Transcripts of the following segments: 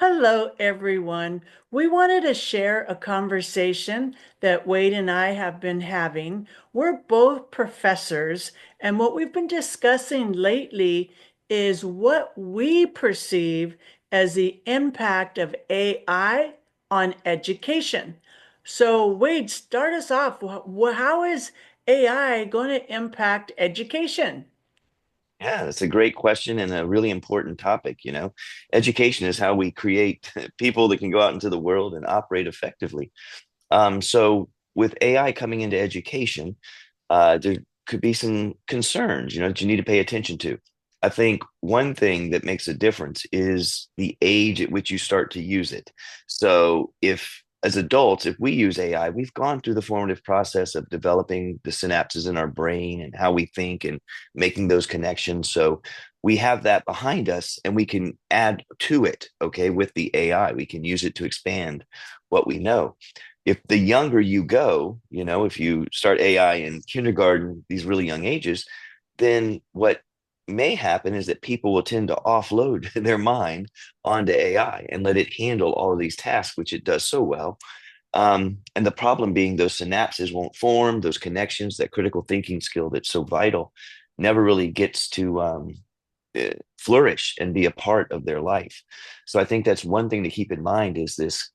Hello, everyone. We wanted to share a conversation that Wade and I have been having. We're both professors, and what we've been discussing lately is what we perceive as the impact of AI on education. So, Wade, start us off. How is AI going to impact education? Yeah, that's a great question and a really important topic. Education is how we create people that can go out into the world and operate effectively. So with AI coming into education, there could be some concerns, that you need to pay attention to. I think one thing that makes a difference is the age at which you start to use it. So if as adults, if we use AI, we've gone through the formative process of developing the synapses in our brain and how we think and making those connections. So we have that behind us and we can add to it, okay, with the AI. We can use it to expand what we know. If the younger you go, if you start AI in kindergarten, these really young ages, then what may happen is that people will tend to offload their mind onto AI and let it handle all of these tasks, which it does so well. And the problem being those synapses won't form, those connections, that critical thinking skill that's so vital never really gets to flourish and be a part of their life. So I think that's one thing to keep in mind is this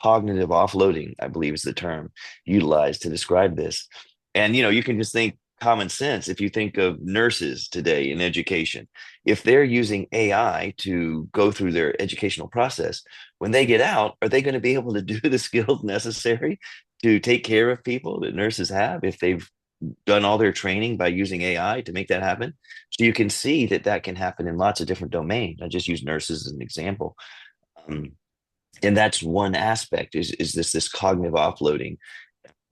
cognitive offloading, I believe is the term utilized to describe this. And you can just think common sense if you think of nurses today in education. If they're using AI to go through their educational process, when they get out, are they going to be able to do the skills necessary to take care of people that nurses have if they've done all their training by using AI to make that happen? So you can see that that can happen in lots of different domains. I just use nurses as an example. Um, and that's one aspect is this cognitive offloading,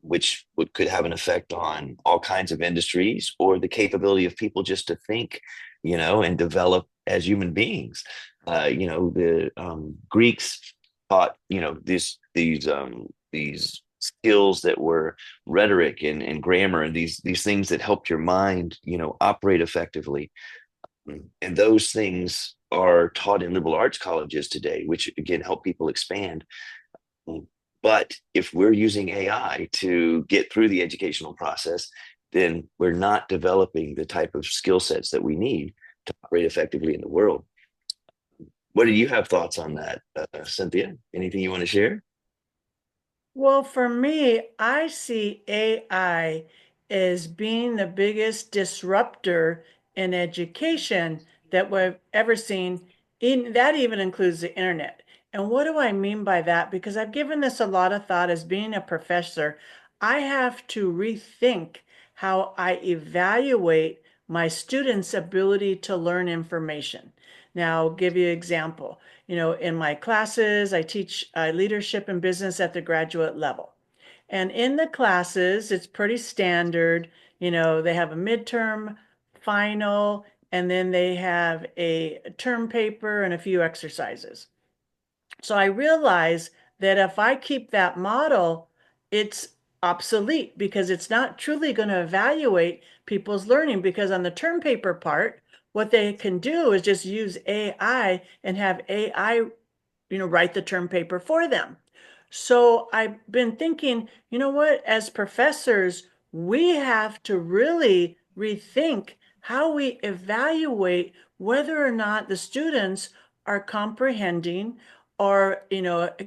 which could have an effect on all kinds of industries or the capability of people just to think, and develop as human beings. The Greeks taught, these skills that were rhetoric and grammar and these things that helped your mind, operate effectively. And those things are taught in liberal arts colleges today, which again help people expand. But if we're using AI to get through the educational process, then we're not developing the type of skill sets that we need to operate effectively in the world. What do you have thoughts on that, Cynthia? Anything you want to share? Well, for me, I see AI as being the biggest disruptor in education that we've ever seen. That even includes the internet. And what do I mean by that? Because I've given this a lot of thought as being a professor. I have to rethink how I evaluate my students' ability to learn information. Now, I'll give you an example. In my classes, I teach leadership and business at the graduate level. And in the classes, it's pretty standard. They have a midterm, final, and then they have a term paper and a few exercises. So I realize that if I keep that model, it's obsolete because it's not truly going to evaluate people's learning. Because on the term paper part, what they can do is just use AI and have AI, write the term paper for them. So I've been thinking, you know what, as professors, we have to really rethink how we evaluate whether or not the students are comprehending or,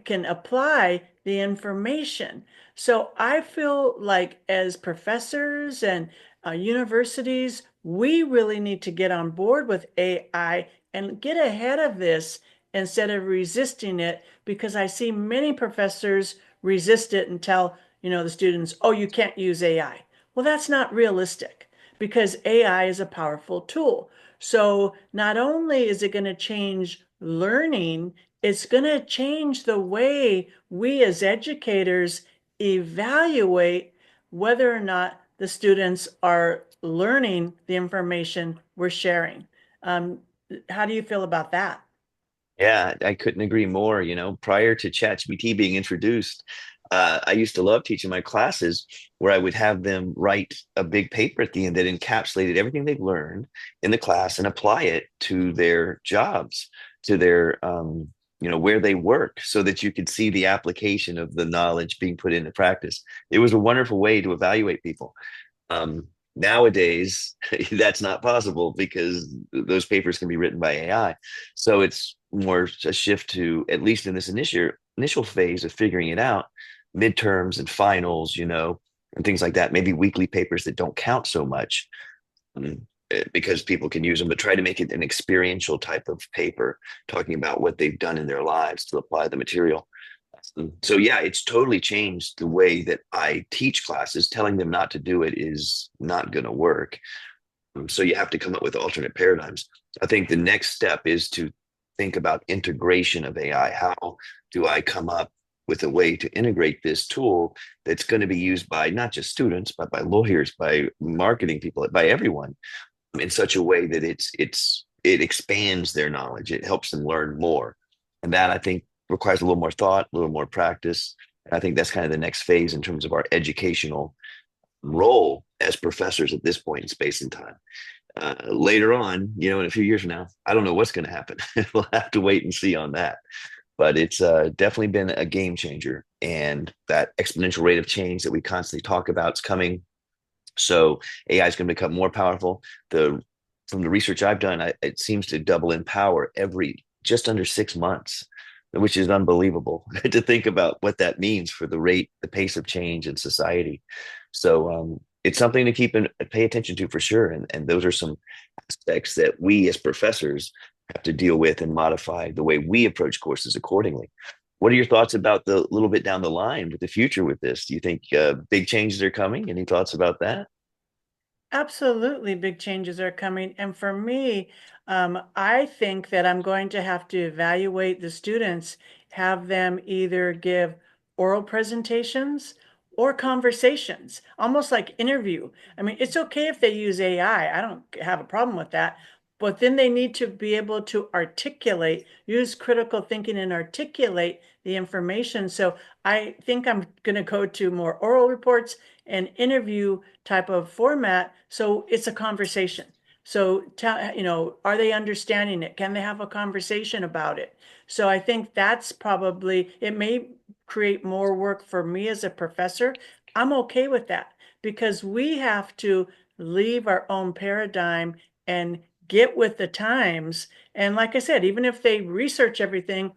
can apply the information. So I feel like as professors and universities, we really need to get on board with AI and get ahead of this instead of resisting it, because I see many professors resist it and tell, the students, oh, you can't use AI. Well, that's not realistic because AI is a powerful tool. So not only is it going to change learning, it's going to change the way we as educators evaluate whether or not the students are learning the information we're sharing. Um, how do you feel about that? Yeah, I couldn't agree more. Prior to ChatGPT being introduced, I used to love teaching my classes where I would have them write a big paper at the end that encapsulated everything they've learned in the class and apply it to their jobs, to their where they work so that you could see the application of the knowledge being put into practice. It was a wonderful way to evaluate people. Nowadays, that's not possible because those papers can be written by AI. So it's more a shift to, at least in this initial phase of figuring it out, midterms and finals, and things like that. Maybe weekly papers that don't count so much, um, because people can use them, but try to make it an experiential type of paper, talking about what they've done in their lives to apply the material. So yeah, it's totally changed the way that I teach classes. Telling them not to do it is not going to work. So you have to come up with alternate paradigms. I think the next step is to think about integration of AI. How do I come up with a way to integrate this tool that's going to be used by not just students, but by lawyers, by marketing people, by everyone, in such a way that it expands their knowledge. It helps them learn more. And that, I think, requires a little more thought, a little more practice. And I think that's kind of the next phase in terms of our educational role as professors at this point in space and time. Later on, in a few years from now, I don't know what's going to happen. We'll have to wait and see on that. But it's definitely been a game changer. And that exponential rate of change that we constantly talk about is coming. So AI is going to become more powerful. From the research I've done, it seems to double in power every just under 6 months, which is unbelievable to think about what that means for the pace of change in society. So it's something to keep and pay attention to for sure. And those are some aspects that we as professors have to deal with and modify the way we approach courses accordingly. What are your thoughts about the little bit down the line with the future with this? Do you think big changes are coming? Any thoughts about that? Absolutely, big changes are coming. And for me, I think that I'm going to have to evaluate the students, have them either give oral presentations or conversations, almost like interview. I mean, it's okay if they use AI. I don't have a problem with that. But then they need to be able to articulate, use critical thinking and articulate the information. So I think I'm going to go to more oral reports and interview type of format. So it's a conversation. So are they understanding it? Can they have a conversation about it? So I think that's probably, it may create more work for me as a professor. I'm okay with that because we have to leave our own paradigm and get with the times. And like I said, even if they research everything,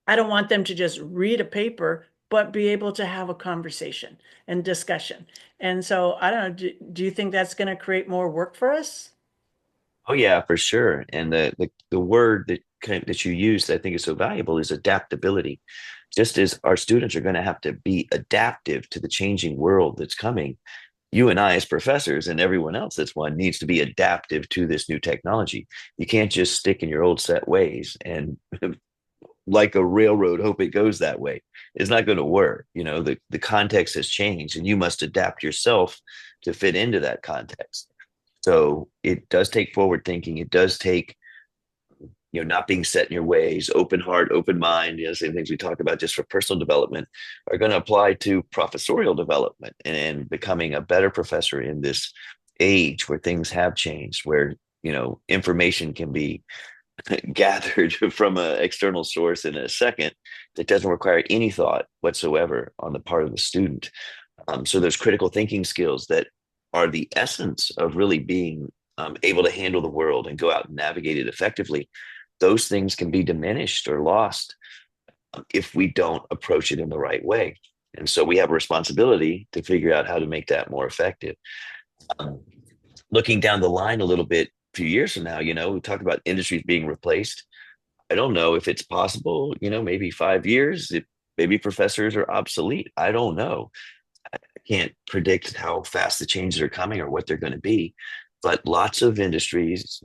I don't want them to just read a paper, but be able to have a conversation and discussion. And so I don't know, do you think that's going to create more work for us? Oh yeah, for sure. And the word that you use that I think is so valuable is adaptability. Just as our students are going to have to be adaptive to the changing world that's coming, you and I as professors and everyone else that's one needs to be adaptive to this new technology. You can't just stick in your old set ways and like a railroad hope it goes that way. It's not going to work. The context has changed and you must adapt yourself to fit into that context. So it does take forward thinking. It does take, not being set in your ways, open heart, open mind. Same things we talk about just for personal development are going to apply to professorial development and becoming a better professor in this age where things have changed, where, information can be gathered from an external source in a second that doesn't require any thought whatsoever on the part of the student. So there's critical thinking skills that are the essence of really being able to handle the world and go out and navigate it effectively. Those things can be diminished or lost if we don't approach it in the right way. And so we have a responsibility to figure out how to make that more effective. Um, Looking down the line a little bit, a few years from now, we talk about industries being replaced. I don't know if it's possible, maybe 5 years, if maybe professors are obsolete. I don't know. I can't predict how fast the changes are coming or what they're going to be, but lots of industries,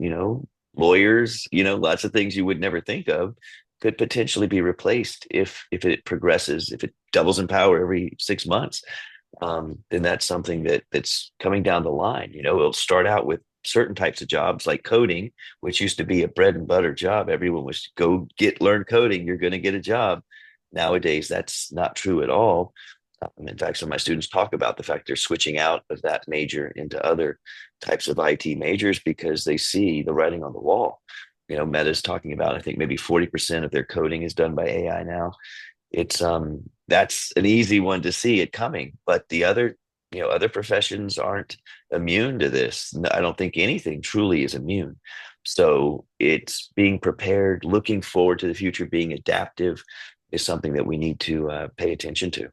lawyers, lots of things you would never think of could potentially be replaced if it progresses, if it doubles in power every 6 months. Then that's something that's coming down the line. It'll start out with certain types of jobs like coding, which used to be a bread and butter job. Everyone was go learn coding, you're going to get a job. Nowadays, that's not true at all. In fact, some of my students talk about the fact they're switching out of that major into other types of IT majors because they see the writing on the wall. Meta's talking about, I think maybe 40% of their coding is done by AI now. It's that's an easy one to see it coming, but the other professions aren't immune to this. I don't think anything truly is immune. So it's being prepared, looking forward to the future, being adaptive is something that we need to pay attention to.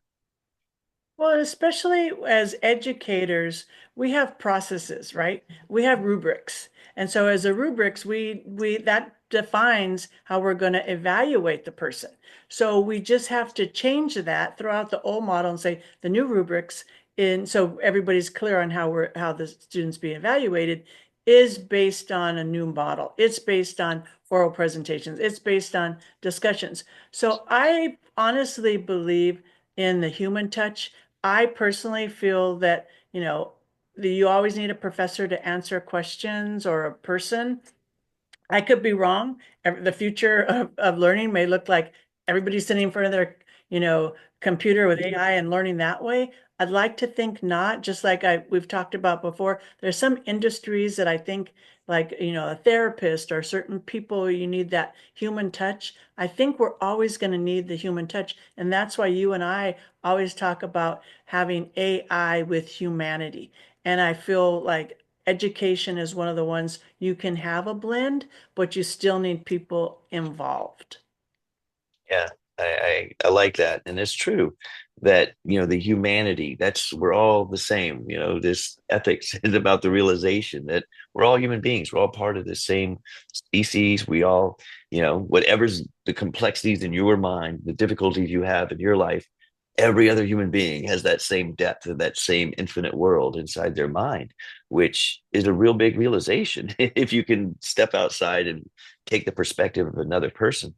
Well, especially as educators, we have processes, right? We have rubrics. And so as a rubrics, we that defines how we're going to evaluate the person. So we just have to change that, throw out the old model and say the new rubrics in so everybody's clear on how the students be evaluated is based on a new model. It's based on oral presentations. It's based on discussions. So I honestly believe in the human touch. I personally feel that, you always need a professor to answer questions or a person. I could be wrong. The future of learning may look like everybody's sitting in front of their, computer with AI and learning that way. I'd like to think not, just like we've talked about before. There's some industries that I think like, a therapist or certain people, you need that human touch. I think we're always going to need the human touch. And that's why you and I always talk about having AI with humanity. And I feel like education is one of the ones you can have a blend, but you still need people involved. Yeah, I like that. And it's true that, the humanity, that's we're all the same. This ethics is about the realization that we're all human beings. We're all part of the same species. We all, whatever's the complexities in your mind, the difficulties you have in your life, every other human being has that same depth and that same infinite world inside their mind, which is a real big realization. If you can step outside and take the perspective of another person,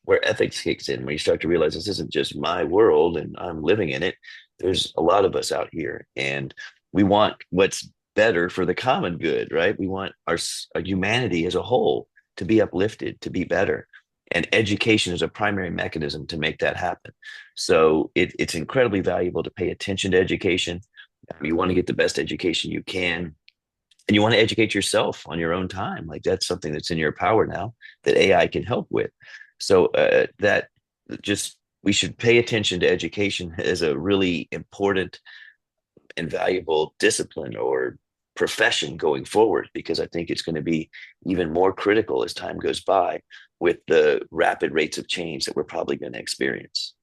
where ethics kicks in, when you start to realize this isn't just my world and I'm living in it. There's a lot of us out here, and we want what's better for the common good, right? We want our humanity as a whole to be uplifted, to be better. And education is a primary mechanism to make that happen. So it's incredibly valuable to pay attention to education. You want to get the best education you can, and you want to educate yourself on your own time. Like that's something that's in your power now that AI can help with. So that just we should pay attention to education as a really important and valuable discipline or profession going forward, because I think it's going to be even more critical as time goes by with the rapid rates of change that we're probably going to experience.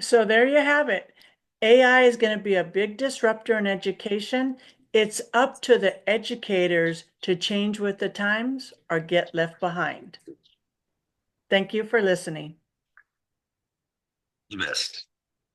So there you have it. AI is going to be a big disruptor in education. It's up to the educators to change with the times or get left behind. Thank you for listening. The best.